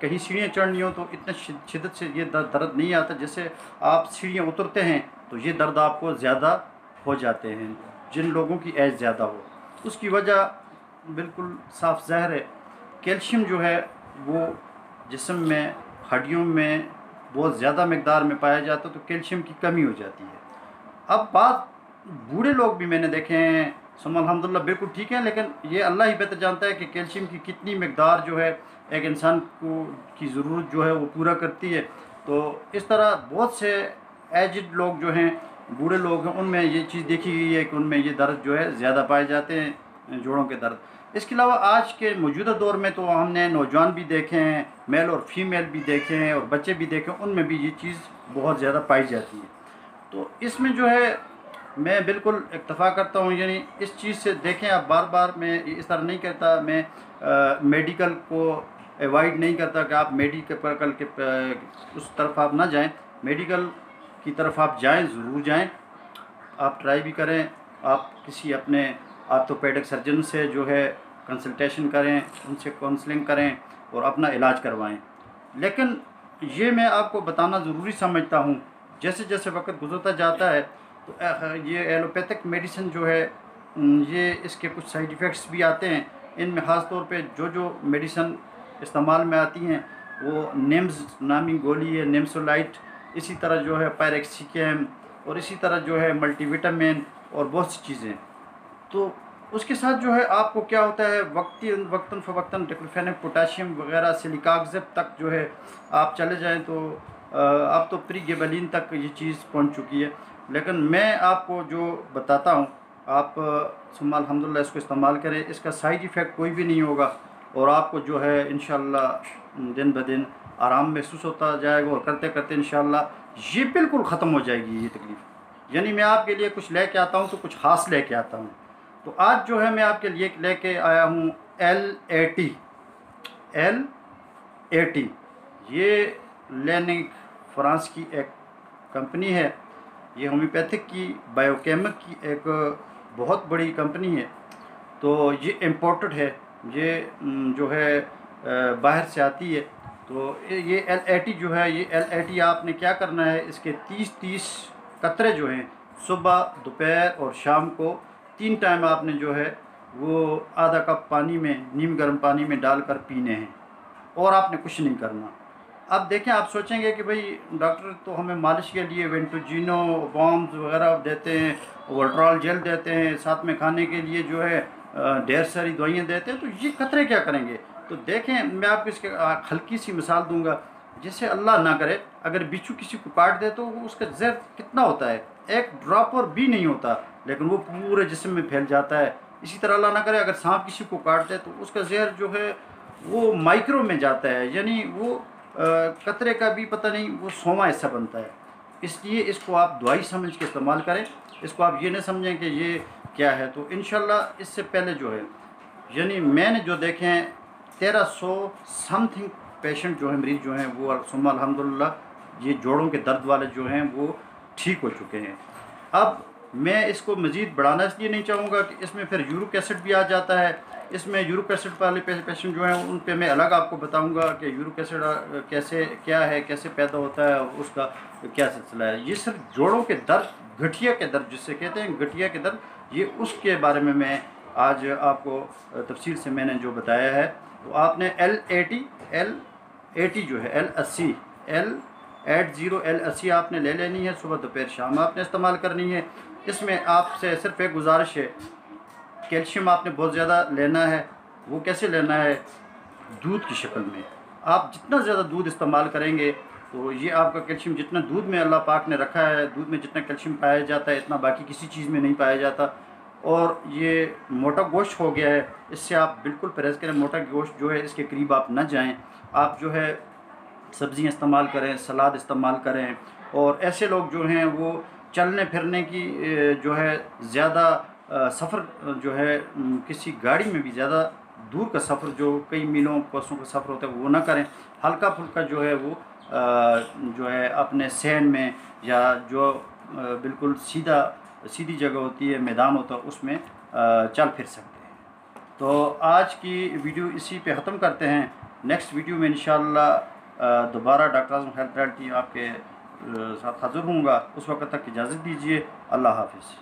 کہیں سیڑھیاں چڑھنی ہو تو اتنا شدت سے یہ درد نہیں آتا، جیسے آپ سیڑھیاں اترتے ہیں تو یہ درد آپ کو زیادہ ہو جاتے ہیں جن لوگوں کی ایج زیادہ ہو۔ اس کی وجہ بالکل صاف ظاہر ہے، کیلشیم جو ہے وہ جسم میں ہڈیوں میں بہت زیادہ مقدار میں پایا جاتا ہے، تو کیلشیم کی کمی ہو جاتی ہے۔ اب بات بوڑھے لوگ بھی میں نے دیکھے ہیں، ثم الحمدللہ بالکل ٹھیک ہے، لیکن یہ اللہ ہی بہتر جانتا ہے کہ کیلشیم کی کتنی مقدار جو ہے ایک انسان کو کی ضرورت جو ہے وہ پورا کرتی ہے۔ تو اس طرح بہت سے ایجڈ لوگ جو ہیں، بوڑھے لوگ ہیں، ان میں یہ چیز دیکھی گئی ہے کہ ان میں یہ درد جو ہے زیادہ پائے جاتے ہیں، جوڑوں کے درد۔ اس کے علاوہ آج کے موجودہ دور میں تو ہم نے نوجوان بھی دیکھے ہیں، میل اور فیمیل بھی دیکھے ہیں، اور بچے بھی دیکھے ہیں، ان میں بھی یہ چیز بہت زیادہ پائی جاتی ہے۔ تو اس میں جو ہے میں بالکل اکتفا کرتا ہوں، یعنی اس چیز سے دیکھیں آپ، بار بار میں اس طرح نہیں کہتا، میں میڈیکل کو ایوائڈ نہیں کرتا کہ آپ میڈیکل کے اس طرف آپ نہ جائیں، میڈیکل کی طرف آپ جائیں، ضرور جائیں، آپ ٹرائی بھی کریں، آپ کسی اپنے آرتھوپیڈک سرجن سے جو ہے کنسلٹیشن کریں، ان سے کاؤنسلنگ کریں اور اپنا علاج کروائیں۔ لیکن یہ میں آپ کو بتانا ضروری سمجھتا ہوں، جیسے جیسے وقت گزرتا جاتا ہے تو یہ ایلوپیتھک میڈیسن جو ہے یہ اس کے کچھ سائیڈ ایفیکٹس بھی آتے ہیں۔ ان میں خاص طور پہ جو میڈیسن استعمال میں آتی ہیں وہ نیمز نامی گولی ہے، نیمسولائٹ، اسی طرح جو ہے پیریکسیکیم، اور اسی طرح جو ہے ملٹی وٹامن اور بہت سی چیزیں۔ تو اس کے ساتھ جو ہے آپ کو کیا ہوتا ہے، وقتاً فوقتاً ڈکلوفینک، پوٹاشیم وغیرہ، سلیکاکزب تک جو ہے آپ چلے جائیں تو اب تو پری گیبلین تک یہ چیز پہنچ چکی ہے۔ لیکن میں آپ کو جو بتاتا ہوں، آپ ثم الحمدللہ اس کو استعمال کریں، اس کا سائیڈ ایفیکٹ کوئی بھی نہیں ہوگا، اور آپ کو جو ہے انشاءاللہ دن بدن آرام محسوس ہوتا جائے گا، اور کرتے کرتے انشاءاللہ یہ بالکل ختم ہو جائے گی یہ تکلیف۔ یعنی میں آپ کے لیے کچھ لے کے آتا ہوں تو کچھ خاص لے کے آتا ہوں۔ تو آج جو ہے میں آپ کے لیے لے کے آیا ہوں LAT، یہ لیننگ فرانس کی ایک کمپنی ہے، یہ ہومیوپیتھک کی بایوکیمک کی ایک بہت بڑی کمپنی ہے۔ تو یہ امپورٹڈ ہے، یہ جو ہے باہر سے آتی ہے۔ تو یہ LAT جو ہے، یہ LAT آپ نے کیا کرنا ہے، اس کے 30 قطرے جو ہیں صبح، دوپہر اور شام کو 3 ٹائم آپ نے جو ہے وہ آدھا کپ پانی میں، نیم گرم پانی میں ڈال کر پینے ہیں، اور آپ نے کچھ نہیں کرنا۔ اب دیکھیں، آپ سوچیں گے کہ بھئی ڈاکٹر تو ہمیں مالش کے لیے وینٹوجینو بامز وغیرہ دیتے ہیں، وولٹرال جیل دیتے ہیں، ساتھ میں کھانے کے لیے جو ہے ڈھیر ساری دوائیاں دیتے ہیں، تو یہ قطرے کیا کریں گے؟ تو دیکھیں، میں آپ کو اس کے ہلکی سی مثال دوں گا۔ جیسے اللہ نہ کرے اگر بچھو کسی کو کاٹ دے تو اس کا زہر کتنا ہوتا ہے، ایک ڈراپ اور بھی نہیں ہوتا، لیکن وہ پورے جسم میں پھیل جاتا ہے۔ اسی طرح اللہ نہ کرے اگر سانپ کسی کو کاٹ دے تو اس کا زہر جو ہے وہ مائکرو میں جاتا ہے، یعنی وہ قطرے کا بھی پتہ نہیں، وہ 100واں حصہ بنتا ہے۔ اس لیے اس کو آپ دوائی سمجھ کے استعمال کریں، اس کو آپ یہ نہ سمجھیں کہ یہ کیا ہے۔ تو انشاءاللہ اس سے پہلے جو ہے، یعنی میں نے جو دیکھے ہیں 1300 سم تھنگ پیشنٹ جو ہیں، مریض جو ہیں، وہ ثم الحمدللہ یہ جوڑوں کے درد والے جو ہیں وہ ٹھیک ہو چکے ہیں۔ اب میں اس کو مزید بڑھانا اس لیے نہیں چاہوں گا کہ اس میں پھر یورک ایسڈ بھی آ جاتا ہے۔ اس میں یورک ایسڈ والے پیشنٹ جو ہیں ان پہ میں الگ آپ کو بتاؤں گا کہ یورک ایسڈ کیسے کیا ہے، کیسے پیدا ہوتا ہے، اور اس کا کیا سلسلہ ہے۔ یہ صرف جوڑوں کے درد، گٹھیا کے درد جس سے کہتے ہیں، گٹھیا کے درد، یہ اس کے بارے میں آج آپ کو تفصیل سے میں نے جو بتایا ہے۔ تو آپ نے LAT جو ہے L80 آپ نے لے لینی ہے، صبح دوپہر شام آپ نے استعمال کرنی ہے۔ اس میں آپ سے صرف ایک گزارش ہے، کیلشیم آپ نے بہت زیادہ لینا ہے۔ وہ کیسے لینا ہے؟ دودھ کی شکل میں۔ آپ جتنا زیادہ دودھ استعمال کریں گے تو یہ آپ کا کیلشیم، جتنا دودھ میں اللہ پاک نے رکھا ہے، دودھ میں جتنا کیلشیم پایا جاتا ہے اتنا باقی کسی چیز میں نہیں پایا جاتا۔ اور یہ موٹا گوشت ہو گیا ہے، اس سے آپ بالکل پرہیز کریں، موٹا گوشت جو ہے اس کے قریب آپ نہ جائیں۔ آپ جو ہے سبزیاں استعمال کریں، سلاد استعمال کریں، اور ایسے لوگ جو ہیں وہ چلنے پھرنے کی جو ہے زیادہ سفر جو ہے کسی گاڑی میں بھی زیادہ دور کا سفر جو کئی میلوں کوسوں کا سفر ہوتا ہے وہ نہ کریں۔ ہلکا پھلکا جو ہے وہ جو ہے اپنے صحن میں، یا جو بالکل سیدھی جگہ ہوتی ہے، میدان ہوتا ہے، اس میں چل پھر سکتے ہیں۔ تو آج کی ویڈیو اسی پہ ختم کرتے ہیں۔ نیکسٹ ویڈیو میں انشاءاللہ دوبارہ ڈاکٹر اعظم ہیلتھ ریئلٹی آپ کے ساتھ حاضر ہوں گا. اس وقت تک اجازت دیجیے. اللہ حافظ.